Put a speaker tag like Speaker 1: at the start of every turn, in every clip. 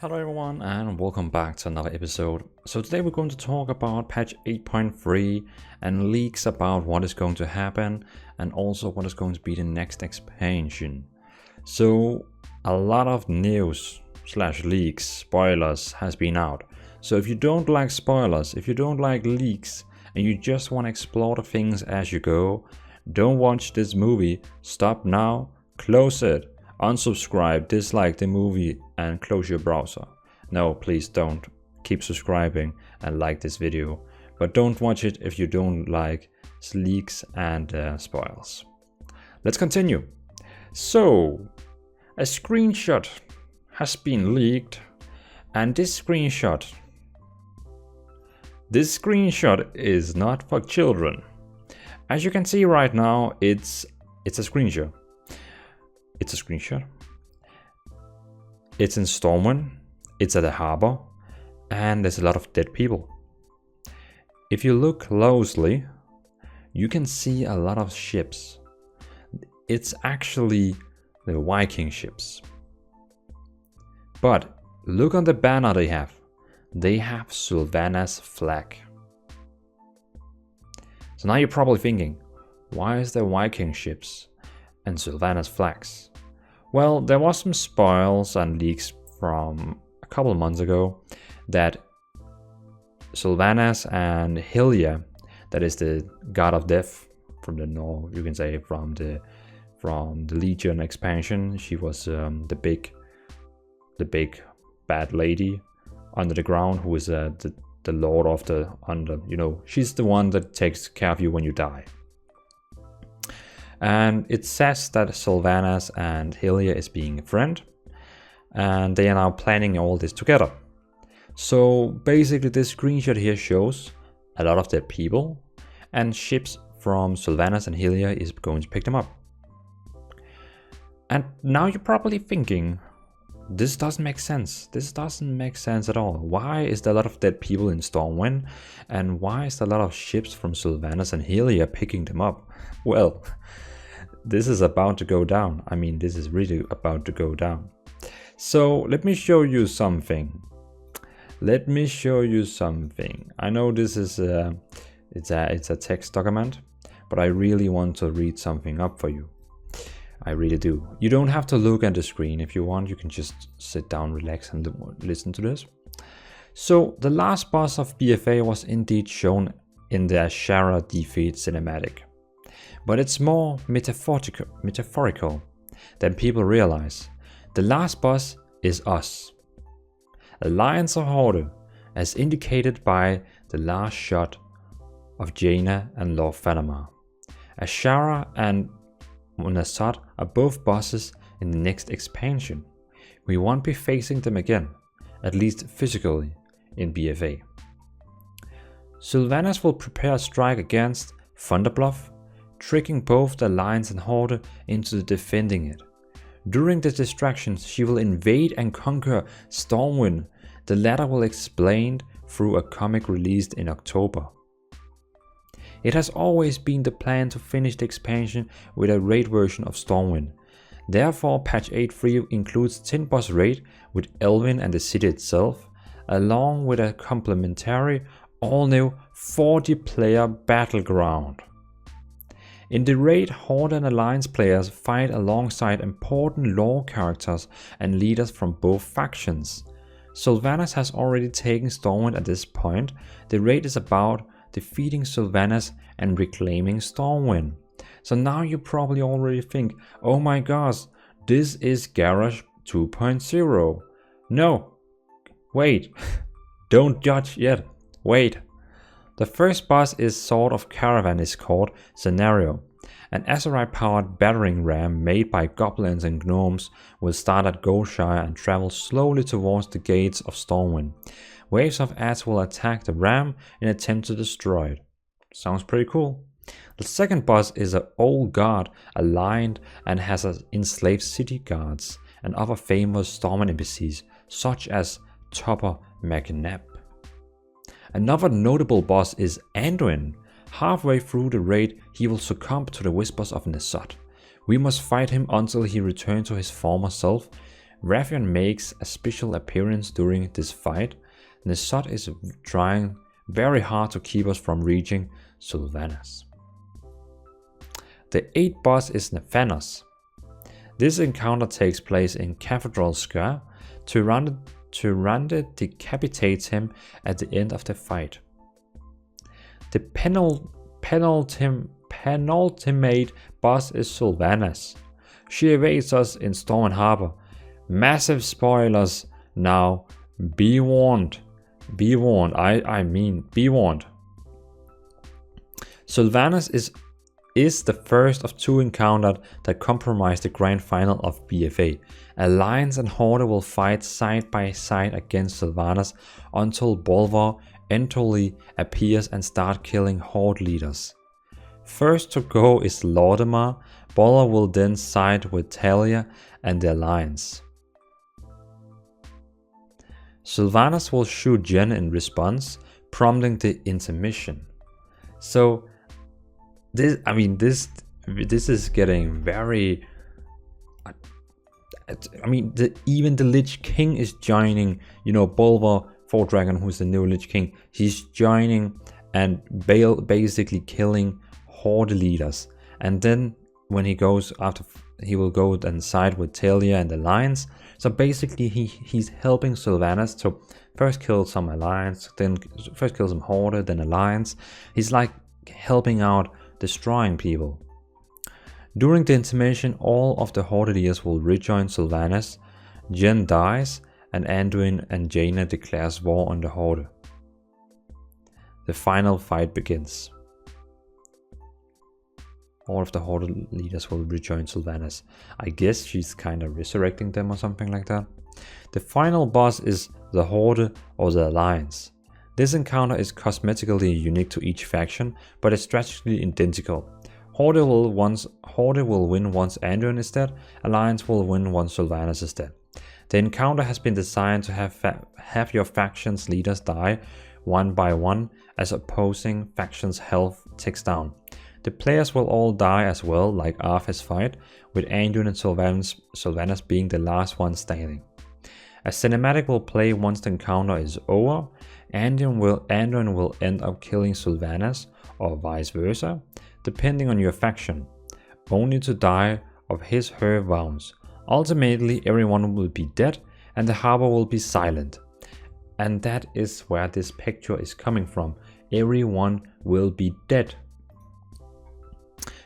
Speaker 1: Hello everyone and welcome back to another episode. So today we're going to talk about patch 8.3 and leaks about what is going to happen and also what is going to be the next expansion. So a lot of news / leaks, spoilers has been out. So if you don't like spoilers, if you don't like leaks and you just want to explore the things as you go, don't watch this movie, stop now, close it. Unsubscribe, dislike the movie and close your browser. No, please don't. Keep subscribing and like this video. But don't watch it if you don't like leaks and spoils. Let's continue. So, a screenshot has been leaked. And this screenshot is not for children. As you can see right now, it's a screenshot. It's a screenshot. It's in Stormwind. It's at the harbor. And there's a lot of dead people. If you look closely, you can see a lot of ships. It's actually the Viking ships. But look on the banner they have. They have Sylvanas flag. So now you're probably thinking, why is there Viking ships and Sylvanas flags? Well, there was some spoils and leaks from a couple of months ago that Sylvanas and Hylia, that is the god of death from the north, you can say from the Legion expansion. She was the big bad lady under the ground who is the lord of the under. She's the one that takes care of you when you die. And it says that Sylvanas and Hylia is being a friend, and they are now planning all this together. So basically this screenshot here shows a lot of dead people, and ships from Sylvanas and Hylia is going to pick them up. And now you're probably thinking, this doesn't make sense. This doesn't make sense at all. Why is there a lot of dead people in Stormwind? And why is there a lot of ships from Sylvanas and Hylia picking them up? Well, this is about to go down. I mean, this is really about to go down. So let me show you something. I know this is it's a text document, but I really want to read something up for you. I really do. You don't have to look at the screen. If you want, you can just sit down, relax, and listen to this. So the last boss of BFA was indeed shown in the Ashara defeat cinematic. But it's more metaphorical than people realize. The last boss is us. Alliance or Horde, as indicated by the last shot of Jaina and Lord Falamar. Ashara and Munasat are both bosses in the next expansion. We won't be facing them again, at least physically, in BFA. Sylvanas will prepare a strike against Thunderbluff, tricking both the Alliance and Horde into defending it. During the distractions, she will invade and conquer Stormwind. The latter will explained through a comic released in October. It has always been the plan to finish the expansion with a raid version of Stormwind. Therefore, patch 8.3 includes 10 boss raid with Elvin and the city itself, along with a complementary, all-new 40-player battleground. In the raid, Horde and Alliance players fight alongside important lore characters and leaders from both factions. Sylvanas has already taken Stormwind at this point. The raid is about defeating Sylvanas and reclaiming Stormwind. So now you probably already think, oh my gosh, this is Garage 2.0. No, wait, don't judge yet, wait. The first boss is Sword of Caravan is called Scenario. An Azerite-powered battering ram made by goblins and gnomes will start at Goldshire and travel slowly towards the gates of Stormwind. Waves of ads will attack the ram in an attempt to destroy it. Sounds pretty cool. The second boss is an old guard aligned and has enslaved city guards and other famous Stormwind NPCs such as Topper McNabb. Another notable boss is Anduin. Halfway through the raid, he will succumb to the whispers of Nesot. We must fight him until he returns to his former self. Raffian makes a special appearance during this fight, and the Sot is trying very hard to keep us from reaching Sylvanas. The 8th boss is Nephanos. This encounter takes place in Cathedral Square. Tyrande decapitates him at the end of the fight. The penultimate boss is Sylvanas. She evades us in Storm Harbor. Massive spoilers now. Be warned. Be warned. I mean, be warned. Sylvanas is the first of 2 encounters that compromise the grand final of BFA. Alliance and Horde will fight side by side against Sylvanas until Bolvar entirely appears and start killing Horde leaders. First to go is Lordemar. Bolvar will then side with Talia and the Alliance. Sylvanas will shoot Jen in response, prompting the intermission. So this is getting very. Even the Lich King is joining. You know, Bolvar Fordragon, who's the new Lich King, he's joining and basically killing Horde leaders. And then when he goes after, he will go and side with Talia and the Alliance. So basically, he's helping Sylvanas to first kill some Alliance, then first kill some Horde, then Alliance. He's like helping out, destroying people. During the intermission, all of the Horde leaders will rejoin Sylvanas. Jen dies, and Anduin and Jaina declares war on the Horde. The final fight begins. All of the Horde leaders will rejoin Sylvanas. I guess she's kind of resurrecting them or something like that. The final boss is the Horde or the Alliance. This encounter is cosmetically unique to each faction, but is strategically identical. Horde will win once Anduin is dead. Alliance will win once Sylvanas is dead. The encounter has been designed to have your faction's leaders die one by one as opposing faction's health ticks down. The players will all die as well, like Arthur's fight, with Anduin and Sylvanas being the last one standing. A cinematic will play once the encounter is over. Anduin will end up killing Sylvanas, or vice versa, depending on your faction, only to die of her wounds. Ultimately, everyone will be dead and the harbor will be silent. And that is where this picture is coming from. Everyone will be dead.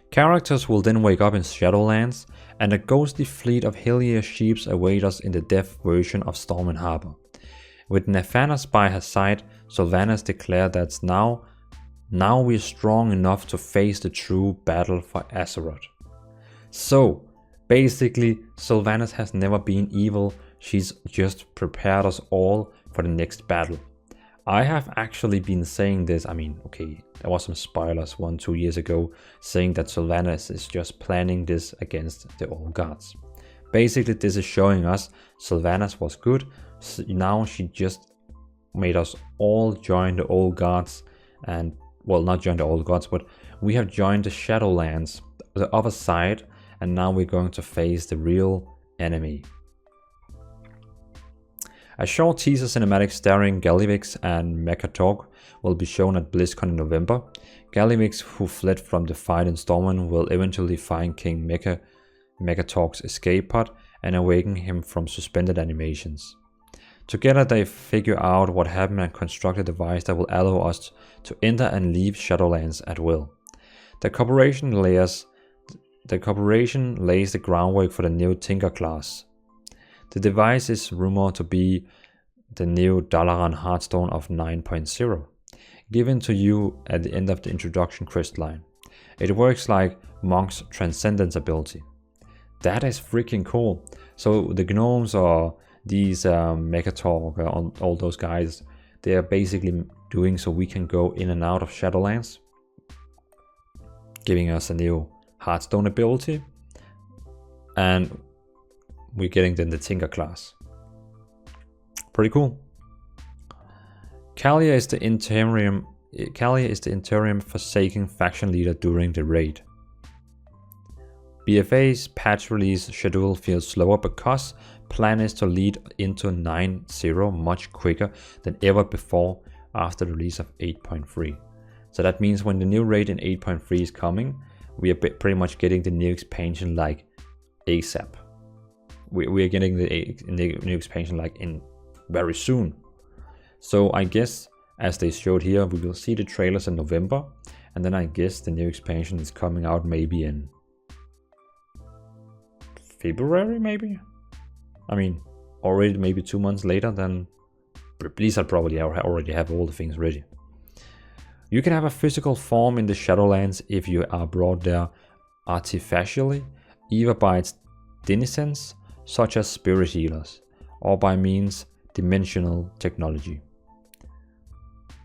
Speaker 1: Characters will then wake up in Shadowlands, and a ghostly fleet of Hellier ships await us in the death version of Storm Harbor. With Nephanos by her side, Sylvanas declared that now we're strong enough to face the true battle for Azeroth. So, basically, Sylvanas has never been evil, she's just prepared us all for the next battle. I have actually been saying this, there was some spoilers 1-2 years ago saying that Sylvanas is just planning this against the old gods. Basically, this is showing us Sylvanas was good, so now she just made us all join the old gods, and, well, not join the old gods, but we have joined the Shadowlands, the other side, and now we're going to face the real enemy. A short teaser cinematic starring Galivix and Mechatorg will be shown at BlizzCon in November. Galivix, who fled from the fight in Stormwind, will eventually find King Mechatorg's escape pod and awaken him from suspended animations. Together they figure out what happened and construct a device that will allow us to enter and leave Shadowlands at will. The corporation lays the groundwork for the new Tinker class. The device is rumored to be the new Dalaran Heartstone of 9.0, given to you at the end of the introduction quest line. It works like Monk's Transcendence ability. That is freaking cool. So the gnomes or these Mechatorg, all those guys, they are basically doing so we can go in and out of Shadowlands, giving us a new Heartstone ability, and we're getting then the Tinker class. Pretty cool. Kalia is the interim Forsaken faction leader during the raid. BFA's patch release schedule feels slower because plan is to lead into 9.0 much quicker than ever before after the release of 8.3. So that means when the new raid in 8.3 is coming, we are pretty much getting the new expansion like ASAP. We are getting the new expansion like in very soon. So I guess, as they showed here, we will see the trailers in November, and then I guess the new expansion is coming out maybe in February, maybe? I mean, already maybe 2 months later, then Blizzard probably already have all the things ready. You can have a physical form in the Shadowlands if you are brought there artificially, either by its denizens, such as spirit healers, or by means dimensional technology.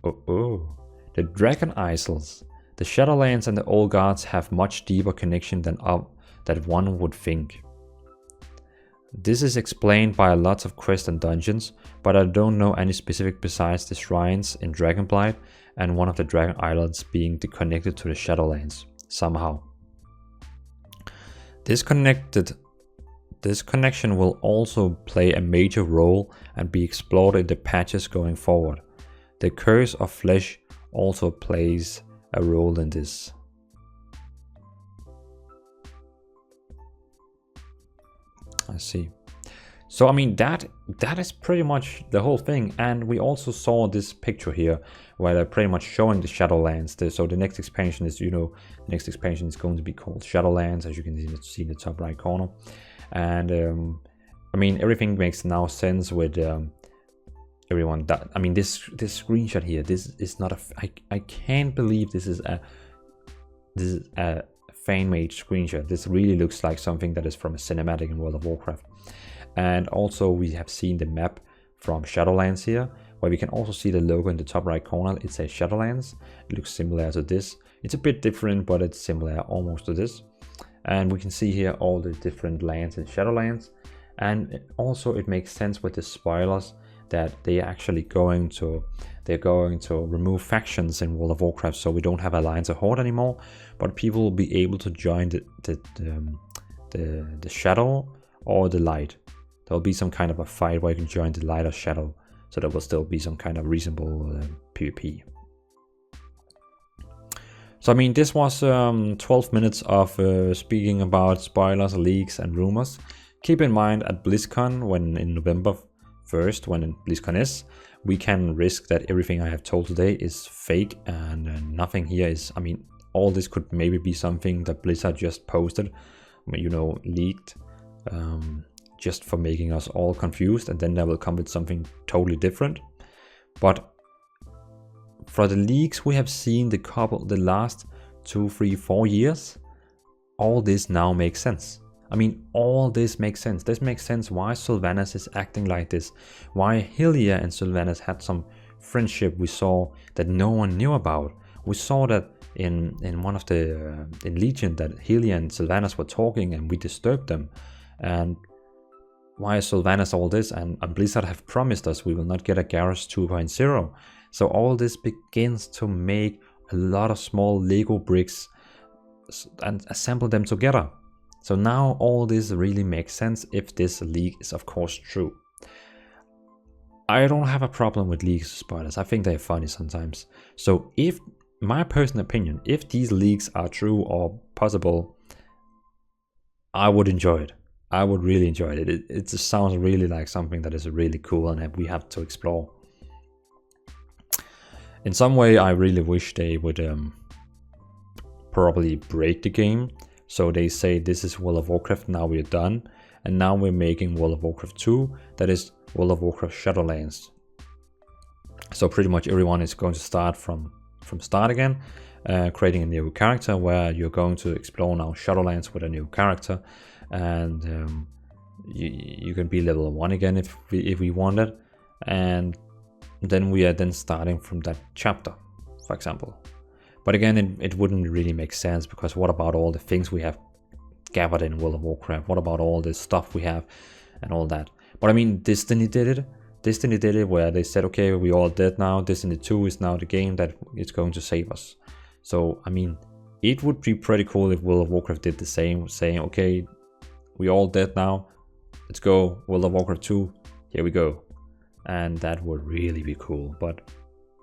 Speaker 1: The Dragon Isles. The Shadowlands and the Old Guards have much deeper connection than that one would think. This is explained by lots of quests and dungeons, but I don't know any specific besides the shrines in Dragonblight and one of the Dragon Islands being connected to the Shadowlands somehow. This connection will also play a major role and be explored in the patches going forward. The Curse of Flesh also plays a role in this. I see. So I mean that is pretty much the whole thing, and we also saw this picture here where they're pretty much showing the Shadowlands. So the next expansion is, the next expansion is going to be called Shadowlands, as you can see in the top right corner. And I mean, everything makes now sense with everyone. I mean, this screenshot here, this is not I can't believe this is a fan-made screenshot. This really looks like something that is from a cinematic in World of Warcraft. And also we have seen the map from Shadowlands here, where we can also see the logo in the top right corner. It says Shadowlands. It looks similar to this. It's a bit different, but it's similar almost to this. And we can see here all the different lands in Shadowlands. And also it makes sense with the spoilers that they are actually going to remove factions in World of Warcraft, so we don't have Alliance or Horde anymore, but people will be able to join the Shadow or the Light. There'll be some kind of a fight where you can join the Light or Shadow, so there will still be some kind of reasonable PvP. So I mean, this was 12 minutes of speaking about spoilers, leaks and rumors. Keep in mind at BlizzCon, when in November 1st, when BlizzCon is, we can risk that everything I have told today is fake, and nothing here is, I mean, all this could maybe be something that Blizzard just posted, leaked, just for making us all confused, and then they will come with something totally different. But for the leaks we have seen the last 2, 3, 4 years, all this now makes sense. I mean, all this makes sense. This makes sense why Sylvanas is acting like this, why Hylia and Sylvanas had some friendship we saw that no one knew about. We saw that in one of the in Legion, that Hylia and Sylvanas were talking and we disturbed them. And why is Sylvanas all this? And Blizzard have promised us we will not get a Garrus 2.0. So all this begins to make a lot of small Lego bricks and assemble them together. So now all this really makes sense if this leak is of course true. I don't have a problem with leaks or spoilers. I think they're funny sometimes. So if, my personal opinion, if these leaks are true or possible, I would enjoy it. I would really enjoy it. It just sounds really like something that is really cool and that we have to explore. In some way, I really wish they would probably break the game. So they say this is World of Warcraft, now we're done. And now we're making World of Warcraft 2, that is World of Warcraft Shadowlands. So pretty much everyone is going to start from start again, creating a new character where you're going to explore now Shadowlands with a new character. And you can be level 1 again if we want it. And then we are then starting from that chapter, for example. But again, it wouldn't really make sense, because what about all the things we have gathered in World of Warcraft? What about all this stuff we have and all that? But I mean, Destiny did it. Destiny did it where they said, okay, we're all dead now. Destiny 2 is now the game that is going to save us. So, I mean, it would be pretty cool if World of Warcraft did the same, saying, okay, we're all dead now. let's go, World of Warcraft 2, here we go. And that would really be cool, but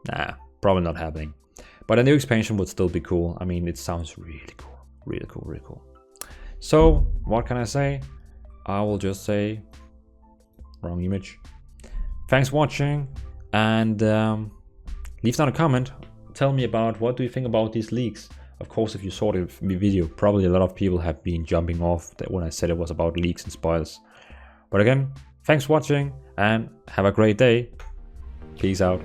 Speaker 1: nah, probably not happening. But a new expansion would still be cool. I mean, it sounds really cool, really cool, really cool. So, what can I say? I will just say, wrong image. Thanks for watching, and leave down a comment. Tell me about what do you think about these leaks. Of course, if you saw the video, probably a lot of people have been jumping off that when I said it was about leaks and spoilers. But again, thanks for watching, and have a great day. Peace out.